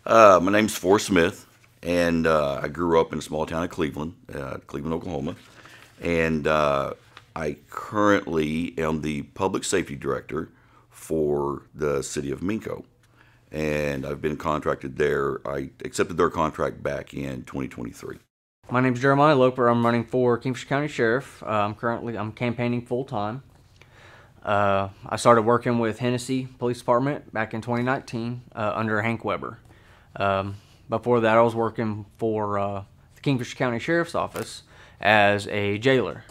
My name's Forrest Smith, and I grew up in a small town of Cleveland, Cleveland, Oklahoma. And I currently am the public safety director for the city of Minco. And I've been contracted there. I accepted their contract back in 2023. My name's Jeremiah Loper. I'm running for Kingfisher County Sheriff. I'm campaigning full time. I started working with Hennessey Police Department back in 2019 under Hank Weber. Before that, I was working for the Kingfisher County Sheriff's Office as a jailer.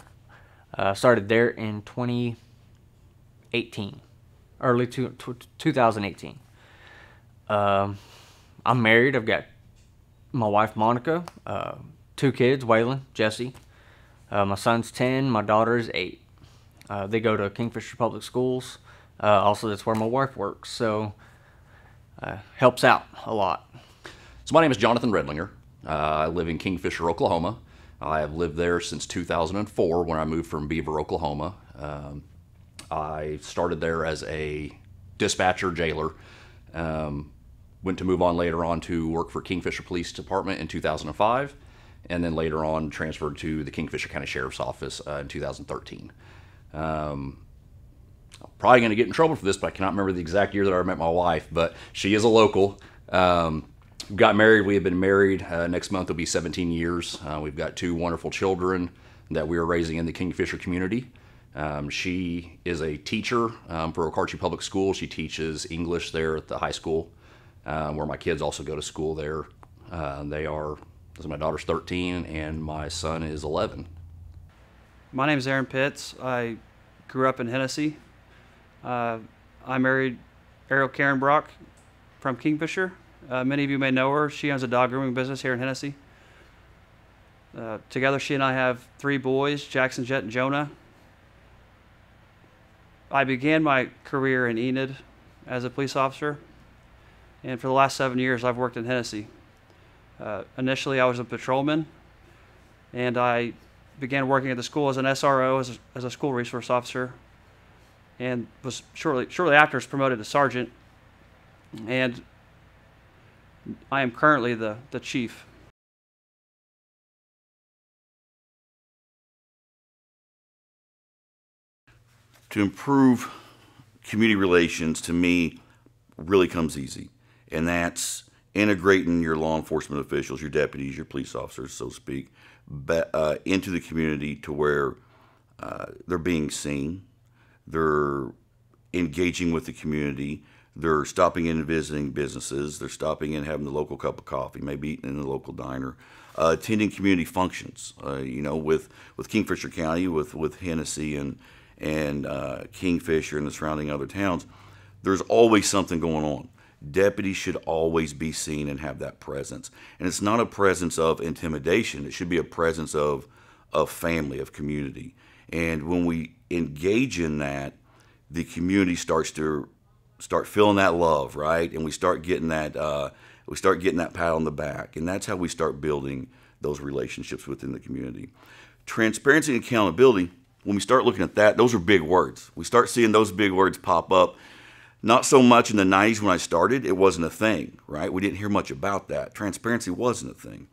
Started there in 2018, 2018. I'm married. I've got my wife Monica, two kids, Waylon, Jesse. My son's 10, my daughter is 8. They go to Kingfisher Public Schools. Also, that's where my wife works, so helps out a lot. So my name is Jonathan Redlinger. I live in Kingfisher, Oklahoma. I have lived there since 2004 when I moved from Beaver, Oklahoma. I started there as a dispatcher jailer. Went to move on later on to work for Kingfisher Police Department in 2005, and then later on transferred to the Kingfisher County Sheriff's Office in 2013. I'm probably going to get in trouble for this, but I cannot remember the exact year that I met my wife, but she is a local. Got married. We have been married. Next month will be 17 years. We've got 2 wonderful children that we are raising in the Kingfisher community. She is a teacher for Okarche Public School. She teaches English there at the high school, where my kids also go to school there. My daughter's 13 and my son is 11. My name is Aaron Pitts. I grew up in Hennessey. I married Ariel Karen Brock from Kingfisher. Many of you may know her. She owns a dog grooming business here in Hennessey. Together, she and I have 3 boys, Jackson, Jet, and Jonah. I began my career in Enid as a police officer, and for the last 7 years, I've worked in Hennessey. Initially, I was a patrolman, and I began working at the school as an SRO, as a school resource officer, and was shortly after was promoted to sergeant, and I am currently the chief. To improve community relations, to me, really comes easy. And that's integrating your law enforcement officials, your deputies, your police officers, so to speak, into the community to where they're being seen, they're engaging with the community, they're stopping in and visiting businesses, they're stopping in and having the local cup of coffee, maybe eating in the local diner, attending community functions, with Kingfisher County, with Hennessey and Kingfisher and the surrounding other towns. There's always something going on. Deputies should always be seen and have that presence. And it's not a presence of intimidation. It should be a presence of family, of community. And when we engage in that, the community starts feeling that love, right? And we start getting that pat on the back. And that's how we start building those relationships within the community. Transparency and accountability, when we start looking at that, those are big words. We start seeing those big words pop up. Not so much in the 90s when I started, it wasn't a thing, right? We didn't hear much about that. Transparency wasn't a thing.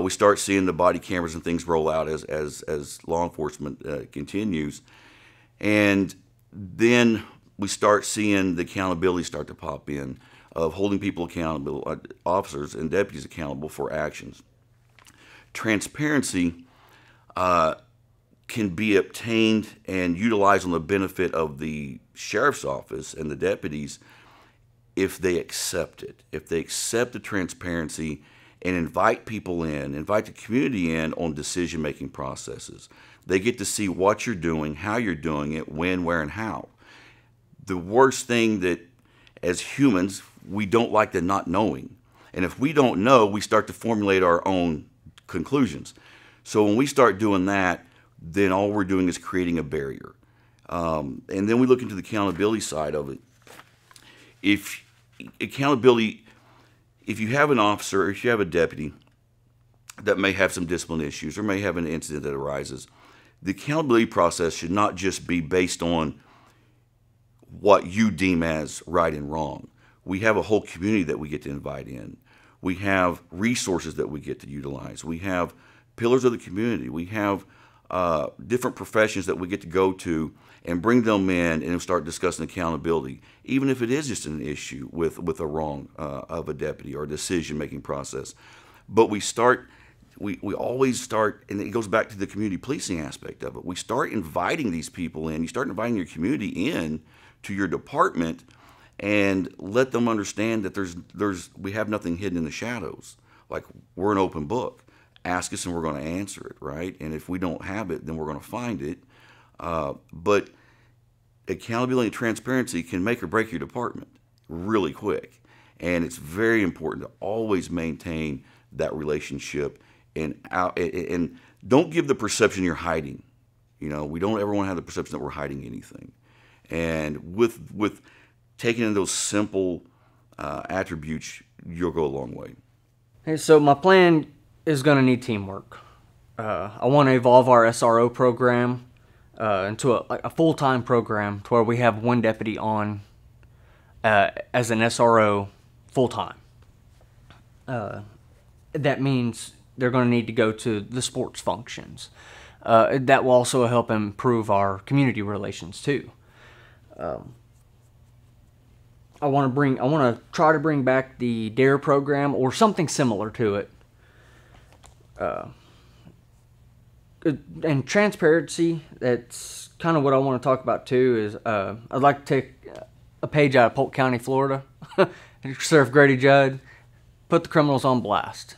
We start seeing the body cameras and things roll out as law enforcement continues. And then we start seeing the accountability start to pop in of holding people accountable, officers and deputies accountable for actions. Transparency can be obtained and utilized on the benefit of the sheriff's office and the deputies if they accept it. If they accept the transparency and invite people in, invite the community in on decision-making processes. They get to see what you're doing, how you're doing it, when, where, and how. The worst thing that, as humans, we don't like the not knowing. And if we don't know, we start to formulate our own conclusions. So when we start doing that, then all we're doing is creating a barrier. And then we look into the accountability side of it. If you have an officer or if you have a deputy that may have some discipline issues or may have an incident that arises, the accountability process should not just be based on what you deem as right and wrong. we have a whole community that we get to invite in. We have resources that we get to utilize. We have pillars of the community. We have different professions that we get to go to and bring them in and start discussing accountability, even if it is just an issue with a wrong of a deputy or a decision-making process. But we always start, and it goes back to the community policing aspect of it. We start inviting these people in. You start inviting your community in to your department and let them understand that we have nothing hidden in the shadows. Like, we're an open book. Ask us and we're going to answer it, right? And if we don't have it, then we're going to find it. But accountability and transparency can make or break your department really quick. And it's very important to always maintain that relationship and don't give the perception you're hiding. We don't ever want to have the perception that we're hiding anything. And with taking in those simple attributes, you'll go a long way. Hey, so my plan is going to need teamwork. I want to evolve our SRO program into a full-time program to where we have one deputy on as an SRO full-time. That means they're going to need to go to the sports functions. That will also help improve our community relations too. I want to try to bring back the DARE program or something similar to it. And transparency, that's kind of what I want to talk about too, is I'd like to take a page out of Polk County, Florida, Sheriff Grady Judd, put the criminals on blast.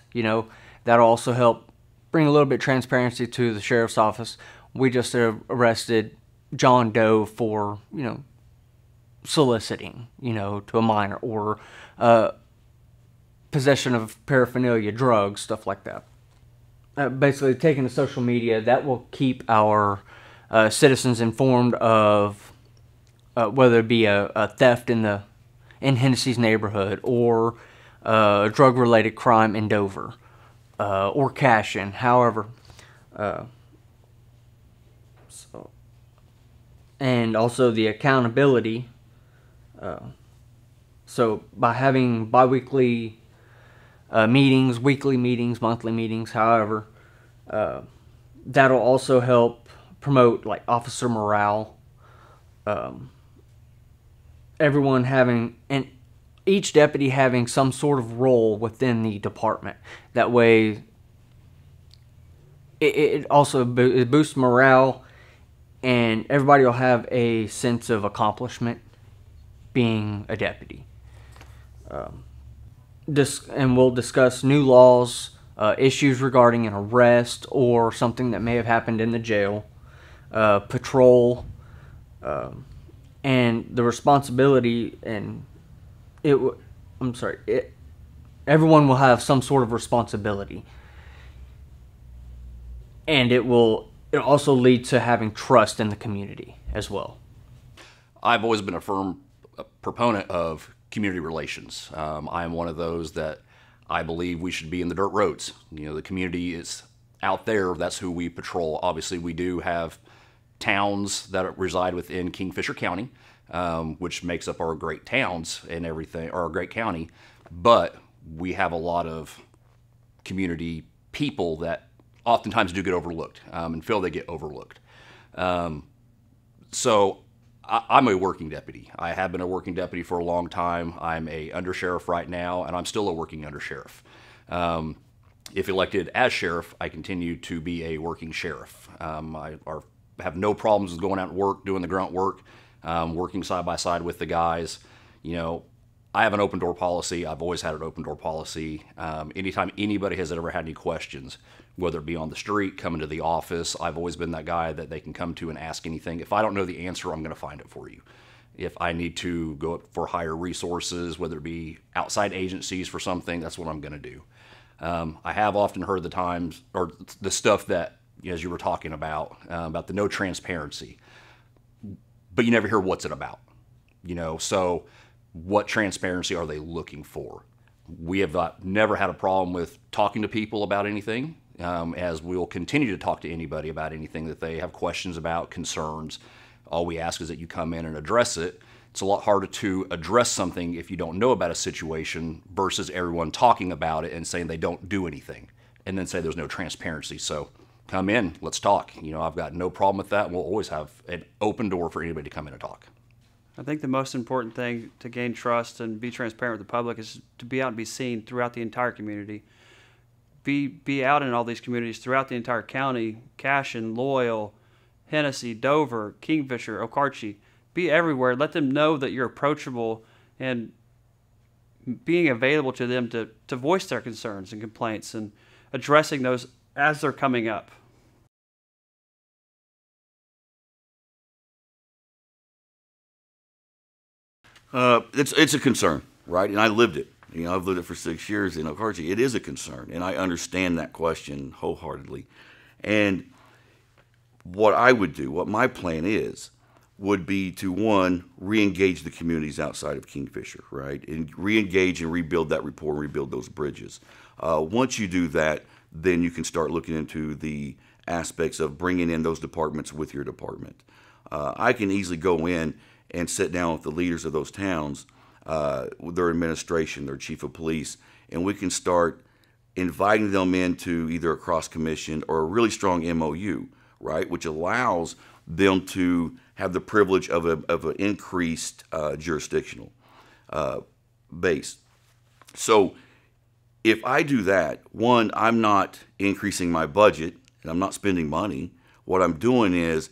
That'll also help bring a little bit of transparency to the sheriff's office. We just arrested John Doe for, soliciting, to a minor, or possession of paraphernalia, drugs, stuff like that. Basically, taking to social media, that will keep our citizens informed of whether it be a theft in Hennessey's neighborhood, or a drug-related crime in Dover, or cash-in. However, and also the accountability. So by having bi-weekly meetings, weekly meetings, monthly meetings, however, that'll also help promote like officer morale. Everyone having, and each deputy having some sort of role within the department. That way, it also boosts morale, and everybody will have a sense of accomplishment being a deputy. And we'll discuss new laws, issues regarding an arrest or something that may have happened in the jail, patrol, and the responsibility. And everyone will have some sort of responsibility, and it'll also lead to having trust in the community as well. I've always been a firm proponent of community relations. I am one of those that I believe we should be in the dirt roads. The community is out there. That's who we patrol. Obviously, we do have towns that reside within Kingfisher County, which makes up our great towns and everything, or our great county. But we have a lot of community people that oftentimes do get overlooked, and feel they get overlooked. So I'm a working deputy. I have been a working deputy for a long time. I'm a undersheriff right now, and I'm still a working undersheriff. If elected as sheriff, I continue to be a working sheriff. I have no problems with going out and work, doing the grunt work, working side by side with the guys. I have an open door policy. I've always had an open door policy. Anytime anybody has ever had any questions, whether it be on the street, coming to the office, I've always been that guy that they can come to and ask anything. If I don't know the answer, I'm going to find it for you. If I need to go up for higher resources, whether it be outside agencies for something, that's what I'm going to do. I have often heard the times, or the stuff that, as you were talking about the no transparency, but you never hear what's it about. So what transparency are they looking for? We have never had a problem with talking to people about anything, as we'll continue to talk to anybody about anything that they have questions about, concerns. All we ask is that you come in and address it. It's a lot harder to address something if you don't know about a situation versus everyone talking about it and saying they don't do anything and then say there's no transparency. So come in, let's talk. I've got no problem with that. We'll always have an open door for anybody to come in and talk. I think the most important thing to gain trust and be transparent with the public is to be out and be seen throughout the entire community. Be out in all these communities throughout the entire county, Cashin, Loyal, Hennessey, Dover, Kingfisher, Okarche. Be everywhere. Let them know that you're approachable and being available to them to voice their concerns and complaints and addressing those as they're coming up. It's a concern, right? And I lived it. I've lived it for 6 years in Okarche. It is a concern, and I understand that question wholeheartedly. And what I would do, what my plan is, would be to, one, re-engage the communities outside of Kingfisher, right? And re-engage and rebuild that rapport and rebuild those bridges. Once you do that, then you can start looking into the aspects of bringing in those departments with your department. I can easily go in and sit down with the leaders of those towns, their administration, their chief of police, and we can start inviting them into either a cross commission or a really strong MOU, right, which allows them to have the privilege of an increased jurisdictional base. So if I do that, one, I'm not increasing my budget and I'm not spending money. What I'm doing is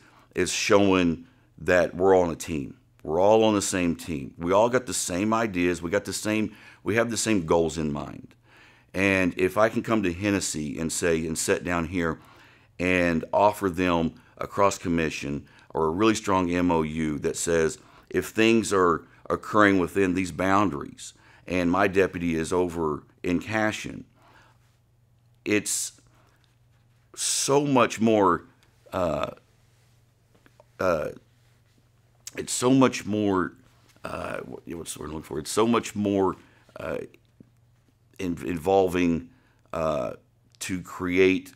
showing that we're all on a team. We're all on the same team. We all got the same ideas. We have the same goals in mind. And if I can come to Hennessey and sit down here and offer them a cross commission or a really strong MOU that says if things are occurring within these boundaries and my deputy is over in Cashin, it's so much more what's the word I'm looking for? It's so much more involving to create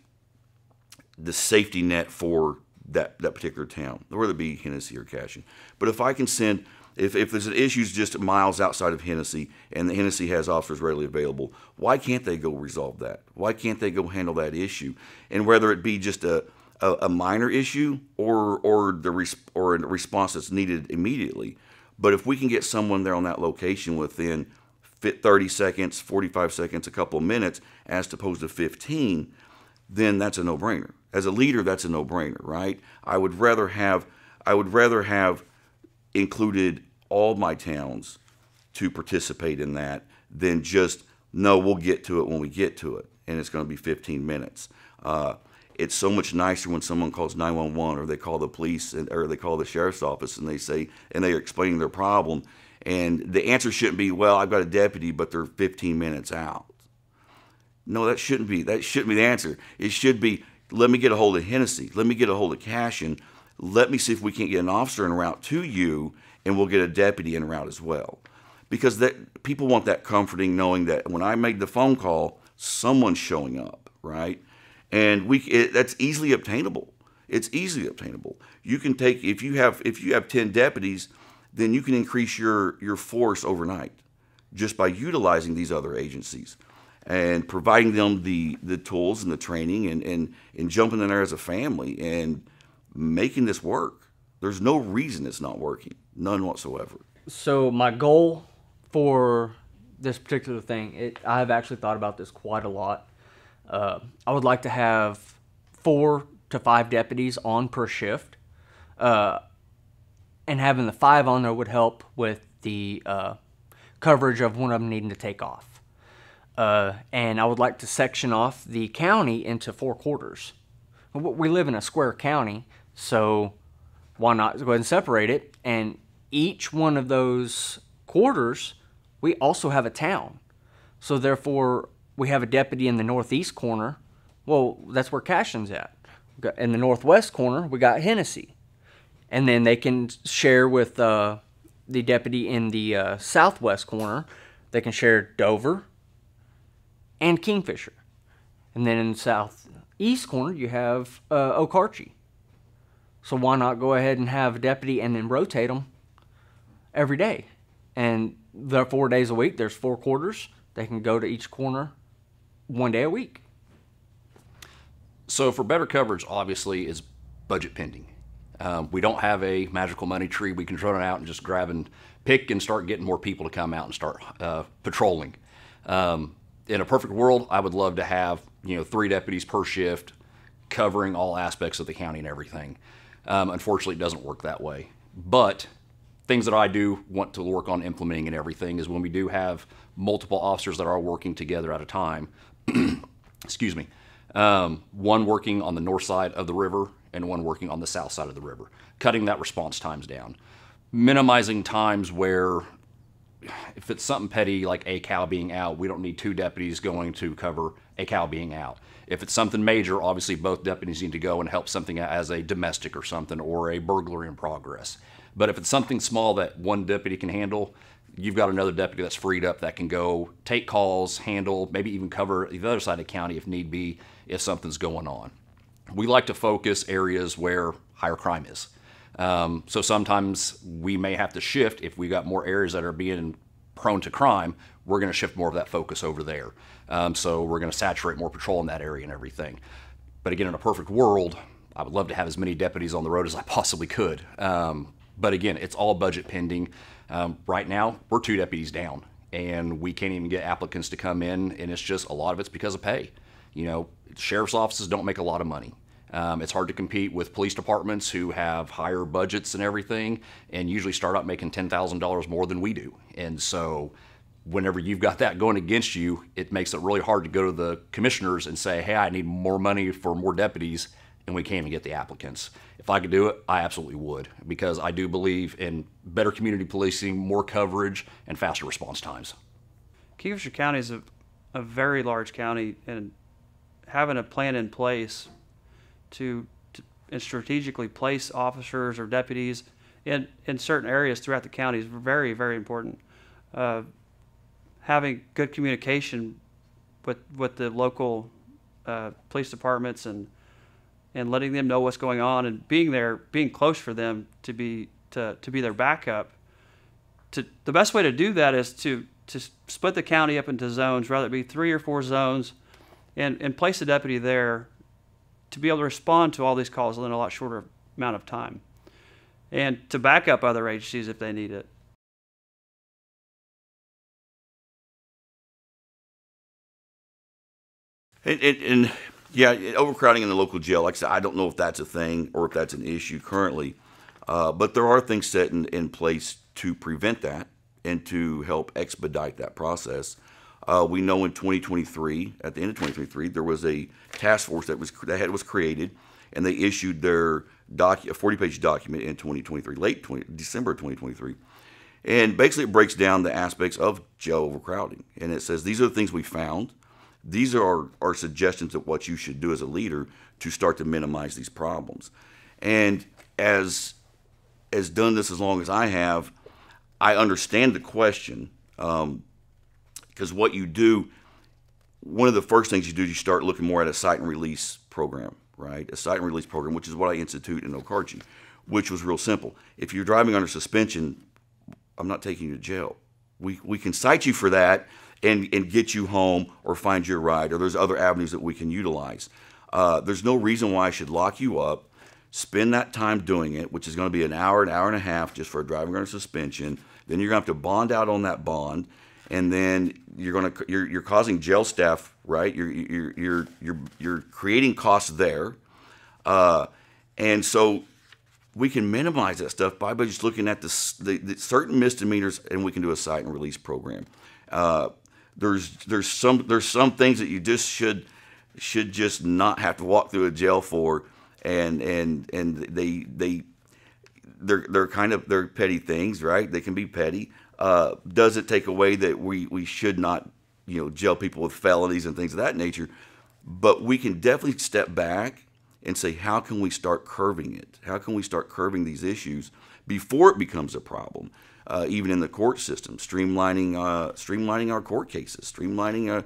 the safety net for that particular town, whether it be Hennessey or Cashin. But if I can send, if there's an issue just miles outside of Hennessey and the Hennessey has officers readily available, why can't they go resolve that? Why can't they go handle that issue? And whether it be just a minor issue or a response that's needed immediately. But if we can get someone there on that location within 30 seconds, 45 seconds, a couple of minutes, as opposed to 15, then that's a no-brainer. As a leader, that's a no-brainer, right? I would rather have included all my towns to participate in that than just, no, we'll get to it when we get to it, and it's going to be 15 minutes. It's so much nicer when someone calls 911 or they call the police or they call the sheriff's office and they're explaining their problem, and the answer shouldn't be, well, I've got a deputy, but they're 15 minutes out. No, that shouldn't be the answer. It should be, let me get a hold of Hennessey. Let me get a hold of Cashin. Let me see if we can't get an officer en route to you, and we'll get a deputy en route as well. Because people want that comforting, knowing that when I make the phone call, someone's showing up, right? And that's easily obtainable. It's easily obtainable. You can take, if you have 10 deputies, then you can increase your force overnight just by utilizing these other agencies and providing them the tools and the training and jumping in there as a family and making this work. There's no reason it's not working. None whatsoever. So my goal for this particular thing, I've actually thought about this quite a lot. I would like to have 4 to 5 deputies on per shift. And having the 5 on there would help with the coverage of one of them needing to take off. And I would like to section off the county into 4 quarters. We live in a square county, so why not go ahead and separate it? And each one of those quarters, we also have a town. So therefore, we have a deputy in the northeast corner. Well, that's where Cashin's at. In the northwest corner, we got Hennessey. And then they can share with the deputy in the southwest corner. They can share Dover and Kingfisher. And then in the southeast corner, you have Okarche. So why not go ahead and have a deputy and then rotate them every day. And they're 4 days a week. There's 4 quarters. They can go to each corner 1 day a week. So for better coverage, obviously, is budget pending. We don't have a magical money tree we can run out and just grab and pick and start getting more people to come out and start patrolling. In a perfect world, I would love to have 3 deputies per shift covering all aspects of the county and everything. Unfortunately, it doesn't work that way. But things that I do want to work on implementing and everything is when we do have multiple officers that are working together at a time, excuse me, one working on the north side of the river and one working on the south side of the river, cutting that response times down, minimizing times where if it's something petty like a cow being out, we don't need 2 deputies going to cover a cow being out. If it's something major, obviously both deputies need to go and help something as a domestic or something, or a burglary in progress. But if it's something small that one deputy can handle, you've got another deputy that's freed up that can go take calls, handle, maybe even cover the other side of the county if need be, if something's going on. We like to focus areas where higher crime is. So sometimes we may have to shift if we got more areas that are being prone to crime. We're going to shift more of that focus over there. So we're going to saturate more patrol in that area and everything. But again, in a perfect world, I would love to have as many deputies on the road as I possibly could. But again, it's all budget pending. Right now, we're 2 deputies down, and we can't even get applicants to come in, and it's just a lot of it's because of pay. Sheriff's offices don't make a lot of money. It's hard to compete with police departments who have higher budgets and everything, and usually start out making $10,000 more than we do. And so whenever you've got that going against you, it makes it really hard to go to the commissioners and say, hey, I need more money for more deputies, and we can't even get the applicants. If I could do it, I absolutely would, because I do believe in better community policing, more coverage, and faster response times. Kingfisher County is a very large county, and having a plan in place to strategically place officers or deputies in certain areas throughout the county is very, very important. Having good communication with the local police departments and letting them know what's going on, and being there, being close for them to be their backup. The best way to do that is to split the county up into zones, rather it be 3 or 4 zones, and place a deputy there to be able to respond to all these calls in a lot shorter amount of time, and to back up other agencies if they need it. And yeah, overcrowding in the local jail, like I said, I don't know if that's a thing or if that's an issue currently, but there are things set in place to prevent that and to help expedite that process. We know in 2023, at the end of 2023, there was a task force that was created, and they issued their a 40-page document in 2023, December of 2023. And basically it breaks down the aspects of jail overcrowding. And it says, these are the things we found. These are our suggestions of what you should do as a leader to start to minimize these problems. And as done this as long as I have, I understand the question, because what you do, one of the first things you do is you start looking more at a cite and release program, right? A cite and release program, which is what I institute in Okarche, which was real simple. If you're driving under suspension, I'm not taking you to jail. We can cite you for that and get you home or find you a ride, or there's other avenues that we can utilize. There's no reason why I should lock you up, spend that time doing it, which is going to be an hour and a half just for driving under suspension. Then you're going to have to bond out on that bond, and then you're causing jail staff, right? You're creating costs there, and so we can minimize that stuff by just looking at the certain misdemeanors, and we can do a cite and release program. There's some things that you just should just not have to walk through a jail for, and they're petty things, right? They can be petty. Does it take away that we should not, jail people with felonies and things of that nature? But we can definitely step back and say, how can we start curbing it? How can we start curbing these issues before it becomes a problem? Even in the court system, streamlining our court cases, streamlining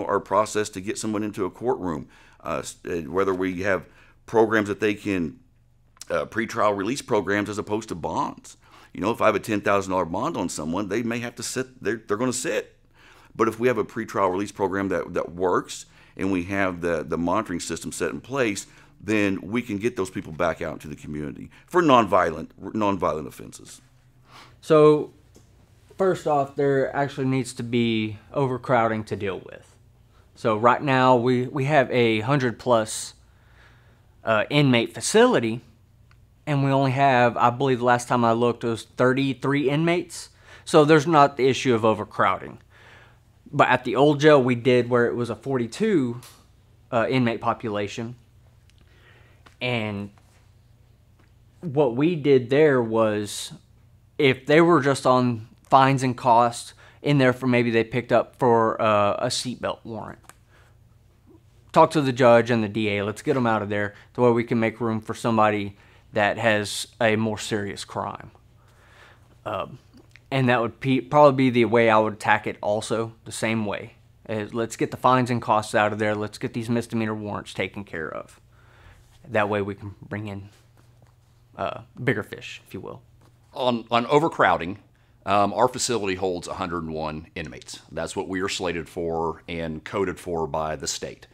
our process to get someone into a courtroom. Whether we have programs that they can pretrial release programs as opposed to bonds. You know, if I have a $10,000 bond on someone, they may have to sit. They're going to sit. But if we have a pretrial release program that works, and we have the monitoring system set in place, then we can get those people back out into the community for nonviolent offenses. So, first off, there actually needs to be overcrowding to deal with. So right now we have a 100+ inmate facility, and we only have, I believe the last time I looked, it was 33 inmates. So there's not the issue of overcrowding. But at the old jail we did, where it was a 42 inmate population, and what we did there was, if they were just on fines and costs, in there for maybe they picked up for a seatbelt warrant, talk to the judge and the DA, let's get them out of there to where we can make room for somebody that has a more serious crime. And that would probably be the way I would attack it also, the same way. Let's get the fines and costs out of there. Let's get these misdemeanor warrants taken care of. That way we can bring in bigger fish, if you will. On overcrowding, our facility holds 101 inmates. That's what we are slated for and coded for by the state.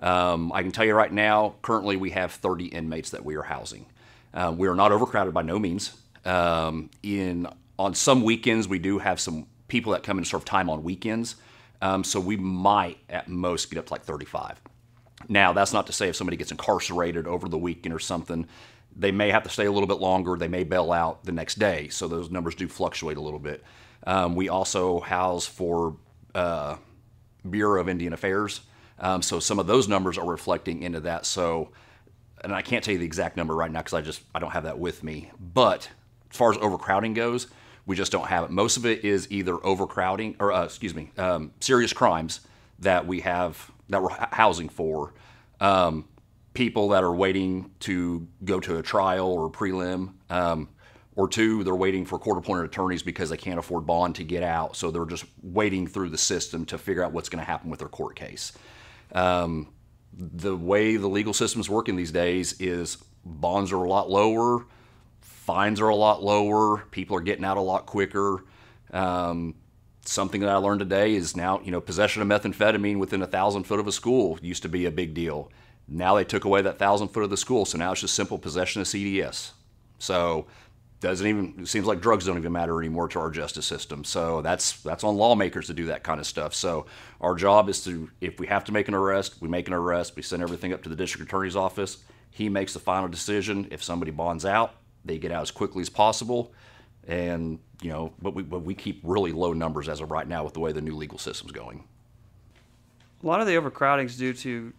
I can tell you right now, currently we have 30 inmates that we are housing. We are not overcrowded by no means. On some weekends, we do have some people that come and serve time on weekends. So we might at most get up to like 35. Now, that's not to say if somebody gets incarcerated over the weekend or something, they may have to stay a little bit longer. They may bail out the next day. So those numbers do fluctuate a little bit. We also house for Bureau of Indian Affairs. So some of those numbers are reflecting into that. So, and I can't tell you the exact number right now because I don't have that with me. But as far as overcrowding goes, we just don't have it. Most of it is either overcrowding or, serious crimes that we're housing for. People that are waiting to go to a trial or a prelim, or two, they're waiting for court-appointed attorneys because they can't afford bond to get out. So they're just waiting through the system to figure out what's going to happen with their court case. The way the legal system's working these days is bonds are a lot lower, fines are a lot lower, people are getting out a lot quicker. Something that I learned today is now, possession of methamphetamine within 1,000 foot of a school used to be a big deal. Now they took away that 1,000 foot of the school, so now it's just simple possession of CDS. So it seems like drugs don't even matter anymore to our justice system. So that's on lawmakers to do that kind of stuff. So our job is to, if we have to make an arrest, we make an arrest. We send everything up to the district attorney's office. He makes the final decision. If somebody bonds out, they get out as quickly as possible. And, but we keep really low numbers as of right now with the way the new legal system's going. A lot of the overcrowding is due to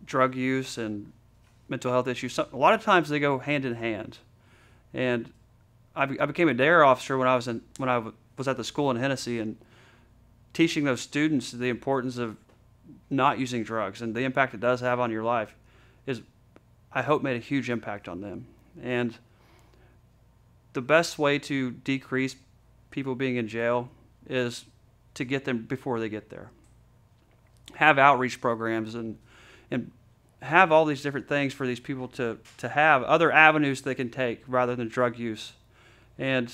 drug use and mental health issues. A lot of times they go hand in hand. And I became a dare officer when I was at the school in Hennessey, and teaching those students the importance of not using drugs and the impact it does have on your life is, I hope, made a huge impact on them. And the best way to decrease people being in jail is to get them before they get there. Have outreach programs and have all these different things for these people to have other avenues they can take rather than drug use. And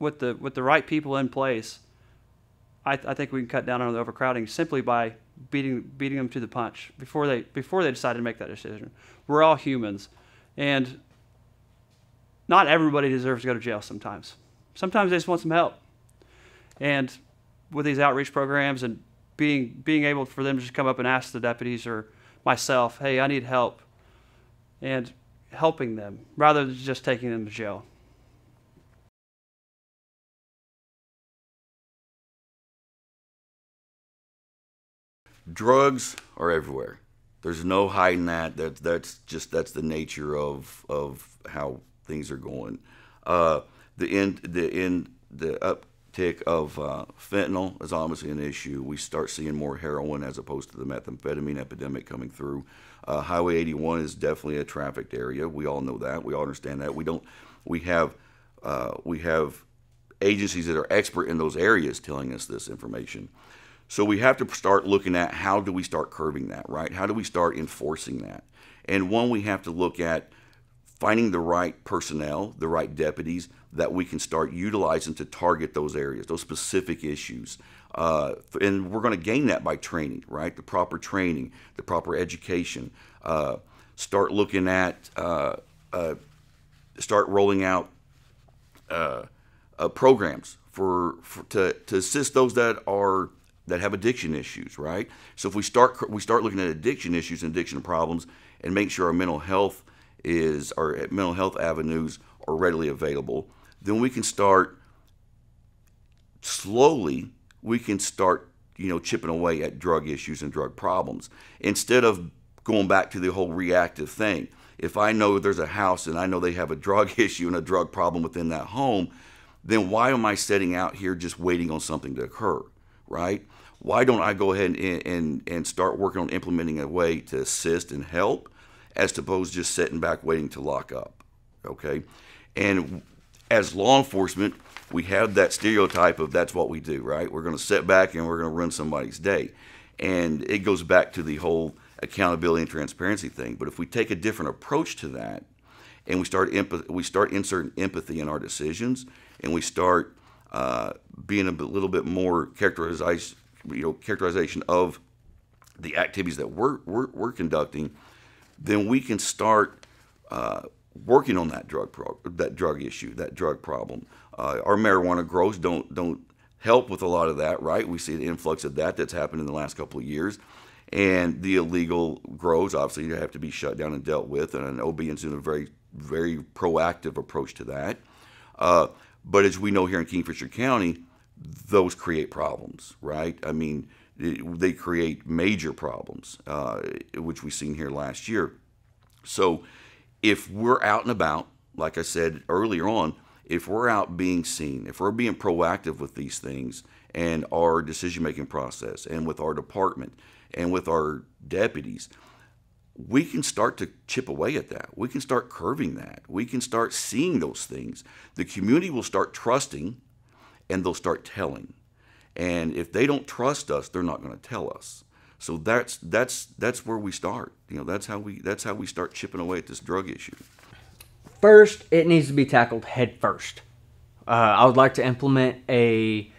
with the right people in place, I think we can cut down on the overcrowding simply by beating them to the punch before they decide to make that decision. We're all humans, and not everybody deserves to go to jail sometimes. Sometimes they just want some help. And with these outreach programs and being able for them to just come up and ask the deputies or myself, hey, I need help, and helping them rather than just taking them to jail. Drugs are everywhere. There's no hiding that. That's the nature of how things are going. The uptick of fentanyl is obviously an issue. We start seeing more heroin as opposed to the methamphetamine epidemic coming through. Highway 81 is definitely a trafficked area. We all know that. We all understand that. We have agencies that are expert in those areas telling us this information. So we have to start looking at how do we start curbing that, right? How do we start enforcing that? And one, we have to look at finding the right personnel, the right deputies that we can start utilizing to target those areas, those specific issues. And we're going to gain that by training, right? The proper training, the proper education. Start looking at, start rolling out programs to assist those that have addiction issues, right? So if we start looking at addiction issues and addiction problems, and make sure our mental health avenues are readily available, then we can start slowly. We can start, chipping away at drug issues and drug problems instead of going back to the whole reactive thing. If I know there's a house and I know they have a drug issue and a drug problem within that home, then why am I sitting out here just waiting on something to occur, right? Why don't I go ahead and start working on implementing a way to assist and help, as opposed to just sitting back waiting to lock up, okay? And as law enforcement, we have that stereotype of that's what we do, right? We're going to sit back and we're going to run somebody's day. And it goes back to the whole accountability and transparency thing. But if we take a different approach to that, and we start inserting empathy in our decisions, and we start being a little bit more characterization of the activities that we're conducting, then we can start working on that drug issue, that drug problem. Our marijuana grows don't help with a lot of that, right? We see the influx of that's happened in the last couple of years. And the illegal grows, obviously, have to be shut down and dealt with, and OBN's doing a very, very proactive approach to that. But as we know here in Kingfisher County, those create problems, right? I mean, they create major problems, which we've seen here last year. So if we're out and about, like I said earlier on, if we're out being seen, if we're being proactive with these things and our decision-making process and with our department and with our deputies, we can start to chip away at that. We can start curving that. We can start seeing those things. The community will start trusting, and they'll start telling. And if they don't trust us, they're not going to tell us. So that's where we start. That's how we start chipping away at this drug issue. First, it needs to be tackled head first. I would like to implement a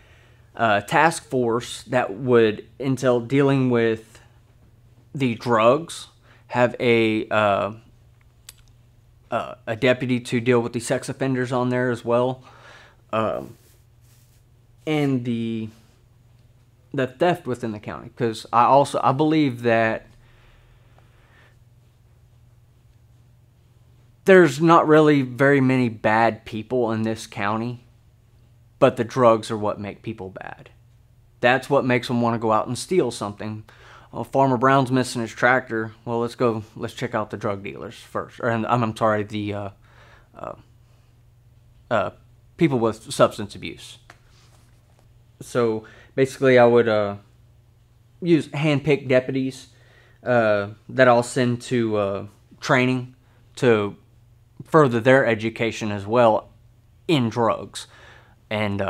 task force that would entail dealing with the drugs, have a deputy to deal with the sex offenders on there as well, and the theft within the county. Because I believe that there's not really very many bad people in this county, but the drugs are what make people bad. That's what makes them want to go out and steal something. Oh, Farmer Brown's missing his tractor. Well, let's check out the drug dealers first. Or I'm sorry, the people with substance abuse. So basically, I would use hand-picked deputies that I'll send to training to further their education as well in drugs. And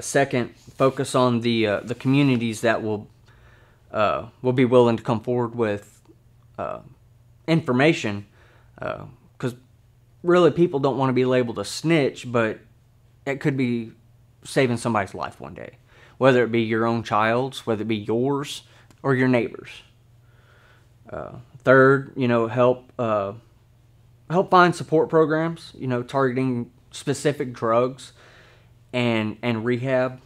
second, focus on the communities that will be willing to come forward with information, because really people don't want to be labeled a snitch, but it could be saving somebody's life one day, whether it be your own child's, whether it be yours or your neighbor's. Third, help find support programs, targeting specific drugs and rehab,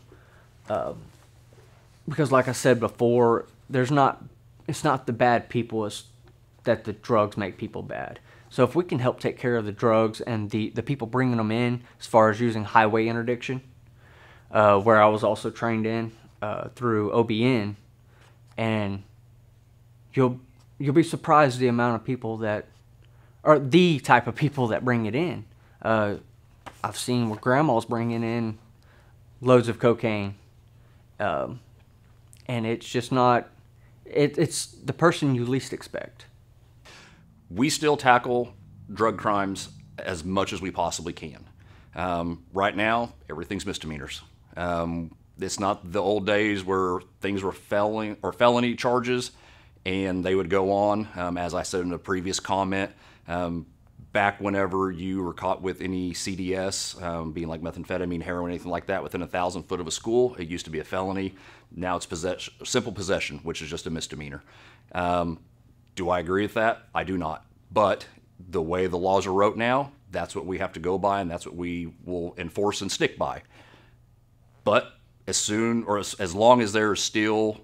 because like I said before, it's not the bad people, it's that the drugs make people bad. So if we can help take care of the drugs and the people bringing them in, as far as using highway interdiction, where I was also trained in through OBN, and you'll be surprised the amount of people that, or the type of people that bring it in. I've seen where grandma's bringing in loads of cocaine, and it's just not, it's the person you least expect. We still tackle drug crimes as much as we possibly can. Right now, everything's misdemeanors. It's not the old days where things were felony charges and they would go on. As I said in a previous comment, Back whenever you were caught with any CDS, being like methamphetamine, heroin, anything like that, within 1,000 foot of a school, it used to be a felony. Now it's simple possession, which is just a misdemeanor. Do I agree with that? I do not. But the way the laws are wrote now, that's what we have to go by, and that's what we will enforce and stick by. But as long as there are still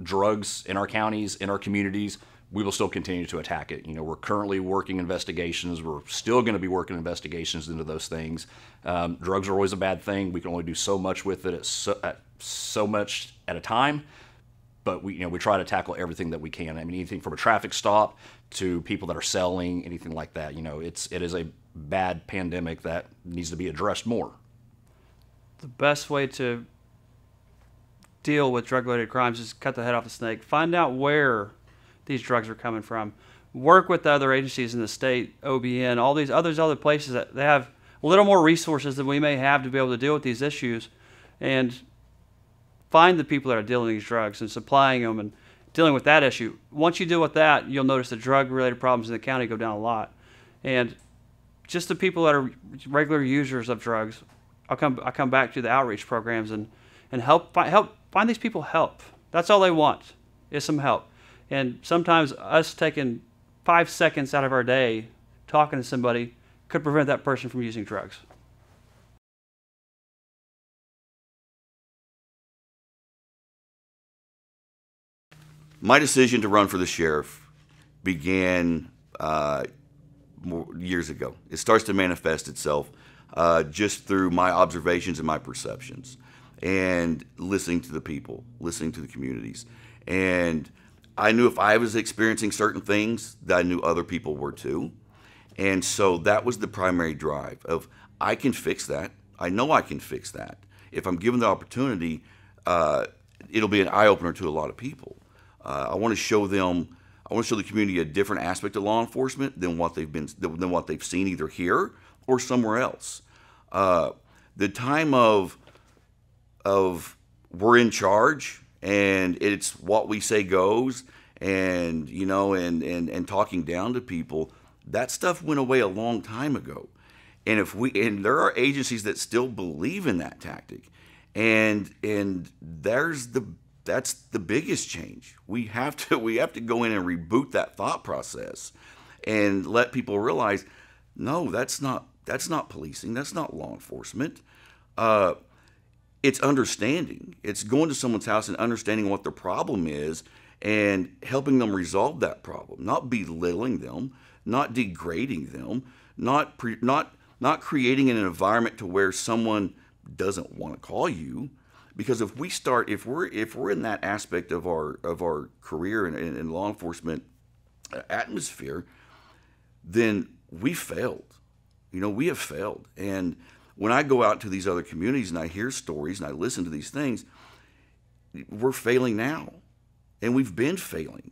drugs in our counties, in our communities, we will still continue to attack it. We're currently working investigations. We're still going to be working investigations into those things. Drugs are always a bad thing. We can only do so much with it at so much at a time. But we try to tackle everything that we can. I mean, anything from a traffic stop to people that are selling, anything like that. It is a bad pandemic that needs to be addressed more. The best way to deal with drug-related crimes is cut the head off the snake. Find out where these drugs are coming from. Work with the other agencies in the state, OBN, all these other places that they have a little more resources than we may have to be able to deal with these issues, and find the people that are dealing these drugs and supplying them and dealing with that issue. Once you deal with that, you'll notice the drug-related problems in the county go down a lot. And just the people that are regular users of drugs, I come back to the outreach programs and help find these people help. That's all they want is some help. And sometimes us taking 5 seconds out of our day talking to somebody could prevent that person from using drugs. My decision to run for the sheriff began years ago. It starts to manifest itself just through my observations and my perceptions, and listening to the people, listening to the communities. And I knew if I was experiencing certain things, that I knew other people were too. And so that was the primary drive of, I can fix that. I know I can fix that. If I'm given the opportunity, it'll be an eye-opener to a lot of people. I want to show the community a different aspect of law enforcement than what they've seen either here or somewhere else. The time of we're in charge and it's what we say goes, and and talking down to people, that stuff went away a long time ago. And there are agencies that still believe in that tactic, and that's the biggest change. We have to go in and reboot that thought process and let people realize, no, that's not policing. That's not law enforcement. It's understanding. It's going to someone's house and understanding what their problem is and helping them resolve that problem, not belittling them, not degrading them, not creating an environment to where someone doesn't want to call you. Because if we're in that aspect of our career in law enforcement atmosphere, then we failed. We have failed. And when I go out to these other communities and I hear stories and I listen to these things, we're failing now, and we've been failing,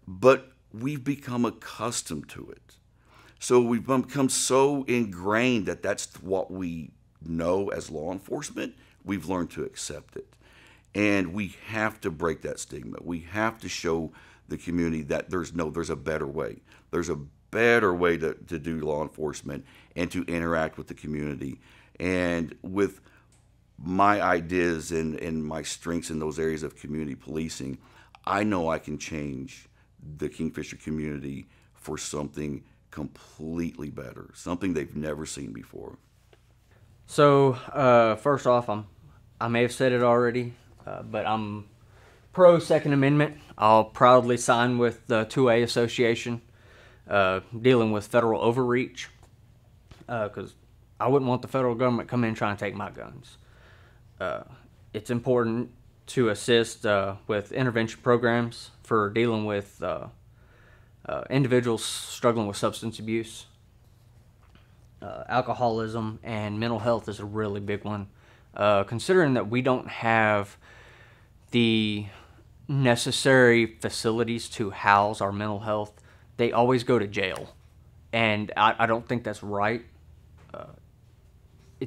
but we've become accustomed to it. So we've become so ingrained that that's what we know as law enforcement. We've learned to accept it. And we have to break that stigma. We have to show the community that there's a better way. There's a better way to do law enforcement and to interact with the community. And with my ideas and my strengths in those areas of community policing, I know I can change the Kingfisher community for something completely better, something they've never seen before. So, first off, I may have said it already, but I'm pro Second Amendment. I'll proudly sign with the 2A Association dealing with federal overreach, because I wouldn't want the federal government come in trying to take my guns. It's important to assist with intervention programs for dealing with individuals struggling with substance abuse. Alcoholism and mental health is a really big one. Considering that we don't have the necessary facilities to house our mental health, they always go to jail. And I don't think that's right.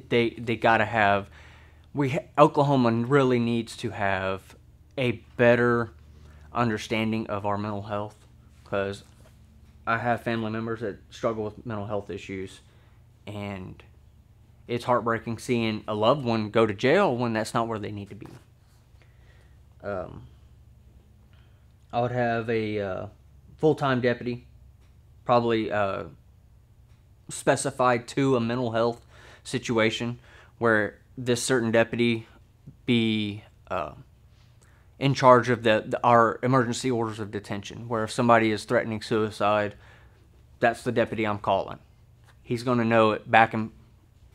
They gotta have, Oklahoma really needs to have a better understanding of our mental health, because I have family members that struggle with mental health issues, and it's heartbreaking seeing a loved one go to jail when that's not where they need to be. I would have a full-time deputy, probably specified to a mental health situation, where this certain deputy be in charge of our emergency orders of detention, where if somebody is threatening suicide, that's the deputy I'm calling. He's going to know it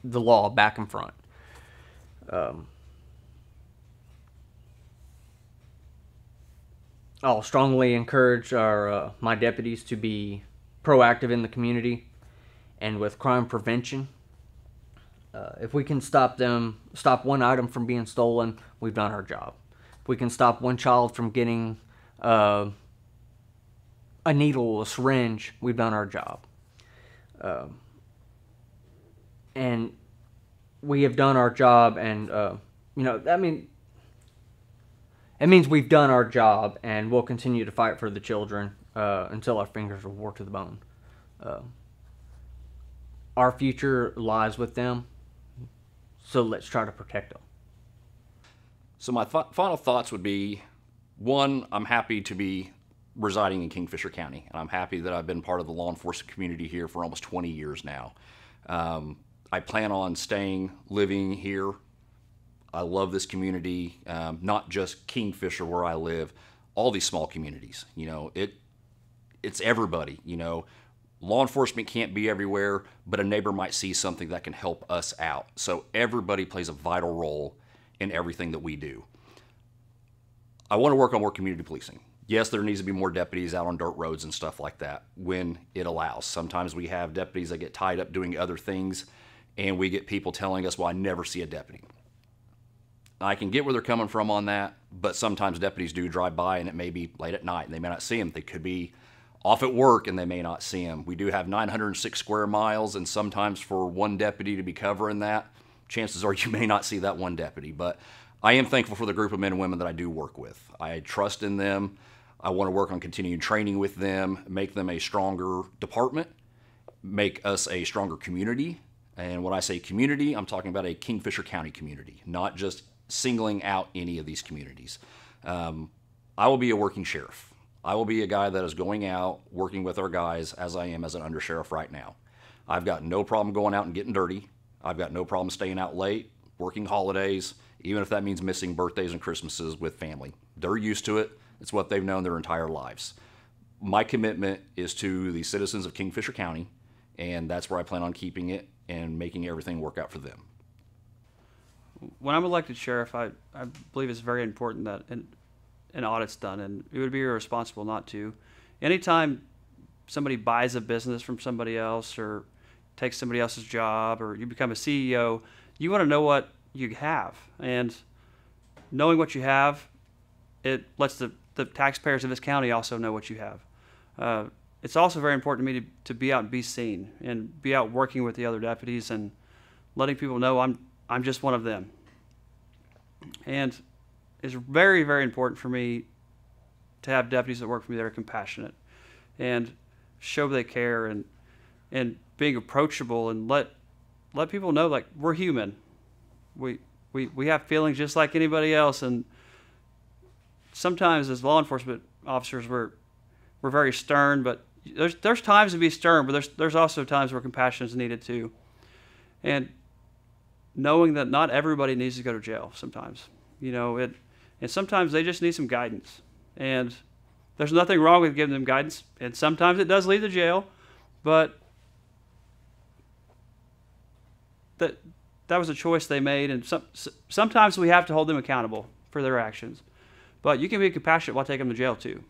the law back and front. I'll strongly encourage my deputies to be proactive in the community and with crime prevention. If we can stop one item from being stolen, we've done our job. If we can stop one child from getting a needle, a syringe, we've done our job. And we have done our job, and it means we've done our job, and we'll continue to fight for the children until our fingers are wore to the bone. Our future lies with them, so let's try to protect them. So my final thoughts would be, one, I'm happy to be residing in Kingfisher County, and I'm happy that I've been part of the law enforcement community here for almost 20 years now. I plan on living here. I love this community, not just Kingfisher where I live, all these small communities. It's everybody. Law enforcement can't be everywhere, but a neighbor might see something that can help us out. So everybody plays a vital role in everything that we do. I want to work on more community policing. Yes, there needs to be more deputies out on dirt roads and stuff like that when it allows. Sometimes we have deputies that get tied up doing other things, and we get people telling us, well, I never see a deputy. I can get where they're coming from on that, but sometimes deputies do drive by, and it may be late at night, and they may not see them. They could be off at work, and they may not see them. We do have 906 square miles, and sometimes for one deputy to be covering that, chances are you may not see that one deputy. But I am thankful for the group of men and women that I do work with. I trust in them. I want to work on continuing training with them, make them a stronger department, make us a stronger community. And when I say community, I'm talking about a Kingfisher County community, not just singling out any of these communities. I will be a working sheriff. I will be a guy that is going out, working with our guys as I am as an undersheriff right now. I've got no problem going out and getting dirty. I've got no problem staying out late, working holidays, even if that means missing birthdays and Christmases with family. They're used to it. It's what they've known their entire lives. My commitment is to the citizens of Kingfisher County, and that's where I plan on keeping it and making everything work out for them. When I'm elected sheriff, I believe it's very important that an audit's done, and it would be irresponsible not to. Anytime somebody buys a business from somebody else or takes somebody else's job or you become a CEO, you want to know what you have. And knowing what you have, it lets the taxpayers of this county also know what you have. It's also very important to me to be out and be seen and be out working with the other deputies and letting people know I'm just one of them. And it's very, very important for me to have deputies that work for me that are compassionate and show they care and being approachable and let people know, like, we're human. We have feelings just like anybody else, and sometimes as law enforcement officers we're very stern, but there's times to be stern, but there's also times where compassion is needed too. And knowing that not everybody needs to go to jail sometimes. And sometimes they just need some guidance. And there's nothing wrong with giving them guidance. And sometimes it does lead to jail, but that was a choice they made. And sometimes we have to hold them accountable for their actions. But you can be compassionate while taking them to jail too.